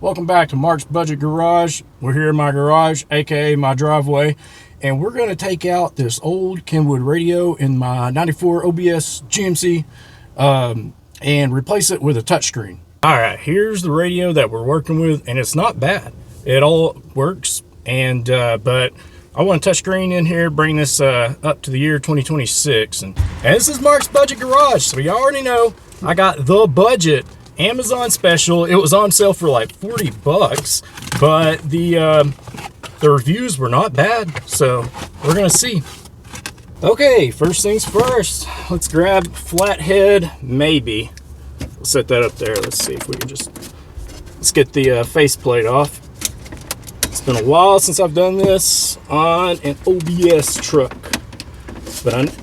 Welcome back to Mark's Budget Garage. We're here in my garage, aka my driveway, and we're going to take out this old Kenwood radio in my 94 OBS GMC and replace it with a touchscreen. Alright, here's the radio that we're working with, and it's not bad. It all works, and but I want a touchscreen in here, bring this up to the year 2026. And this is Mark's Budget Garage, so you already know I got the budget Amazon special. It was on sale for like 40 bucks, but the reviews were not bad, so we're gonna see. Okay, first things first, let's grab flathead, maybe. We'll set that up there. Let's see if we can let's get the faceplate off. It's been a while since I've done this on an OBS truck, but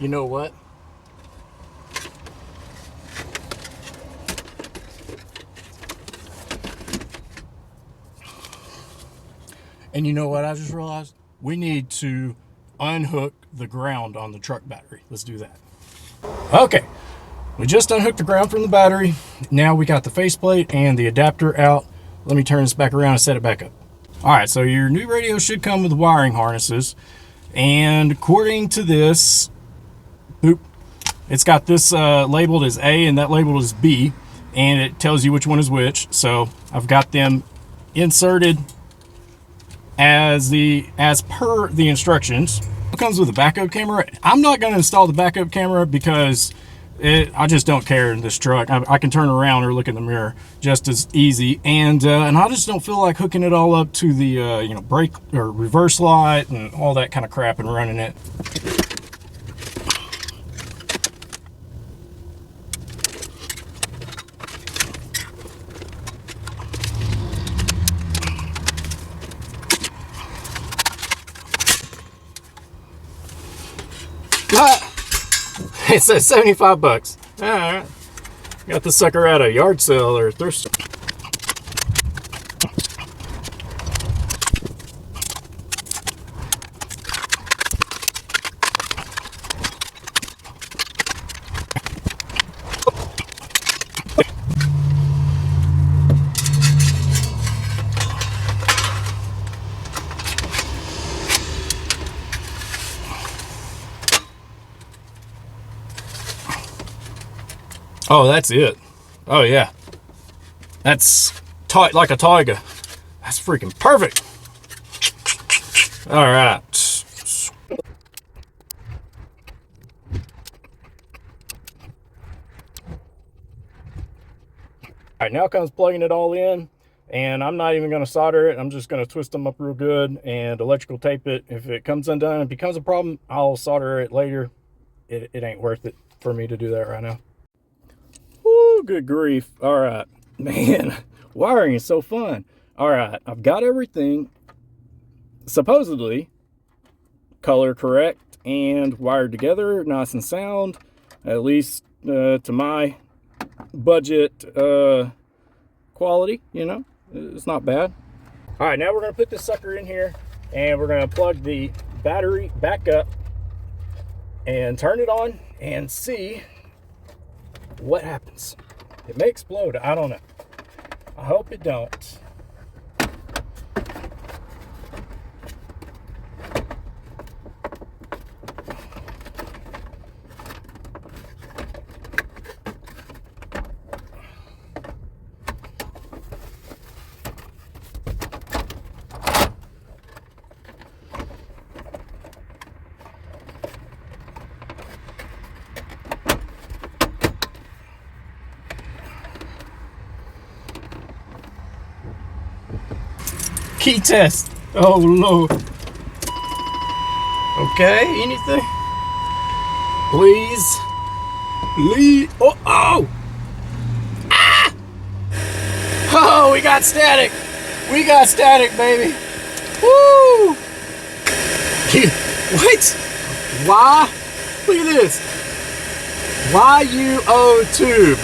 you know what? And you know what I just realized? We need to unhook the ground on the truck battery. Let's do that. Okay, we just unhooked the ground from the battery. Now we got the faceplate and the adapter out. Let me turn this back around and set it back up. All right, so your new radio should come with wiring harnesses. And according to this, it's got this labeled as A and that labeled as B, and it tells you which one is which. So I've got them inserted as per the instructions. It comes with a backup camera. I'm not going to install the backup camera because I just don't care in this truck. I can turn around or look in the mirror just as easy, and I just don't feel like hooking it all up to the brake or reverse light and all that kind of crap and running it. It says 75 bucks. All right. Got this sucker at a yard sale or thrift store. Oh, that's it. Oh, yeah. That's tight like a tiger. That's freaking perfect. All right. All right, now comes plugging it all in, and I'm not even going to solder it. I'm just going to twist them up real good and electrical tape it. If it comes undone and becomes a problem, I'll solder it later. It ain't worth it for me to do that right now. Woo, good grief. All right, man, wiring is so fun. All right, I've got everything supposedly color correct and wired together, nice and sound, at least to my budget quality, it's not bad. All right, now we're gonna put this sucker in here and we're gonna plug the battery back up and turn it on and see what happens. It may explode. I don't know. I hope it don't. Key test. Oh Lord. Okay, anything? Please. Lead. Oh! Ah! Oh, we got static. We got static, baby. Woo! What? Why? Look at this. YUO tube.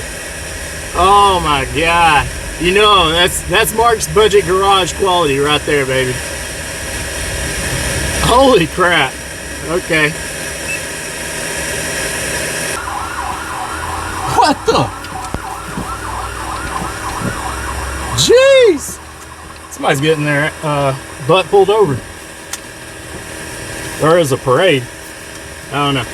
Oh my God. You know, that's Mark's budget garage quality right there, baby. Holy crap. Okay. What the? Jeez! Somebody's getting their butt pulled over. Or is a parade. I don't know.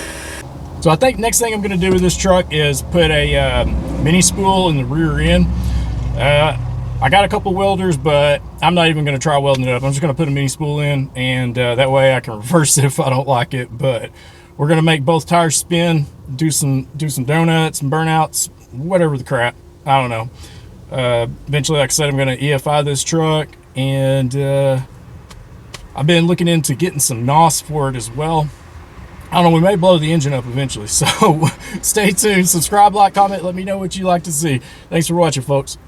So I think next thing I'm going to do with this truck is put a mini spool in the rear end. I got a couple welders, but I'm not even going to try welding it up. I'm just going to put a mini spool in, and that way I can reverse it if I don't like it. But we're going to make both tires spin, do some donuts and burnouts, whatever the crap. I don't know. Eventually, like I said, I'm going to EFI this truck, and I've been looking into getting some NOS for it as well. I don't know, we may blow the engine up eventually. So stay tuned, subscribe, like, comment, let me know what you like to see. Thanks for watching, folks.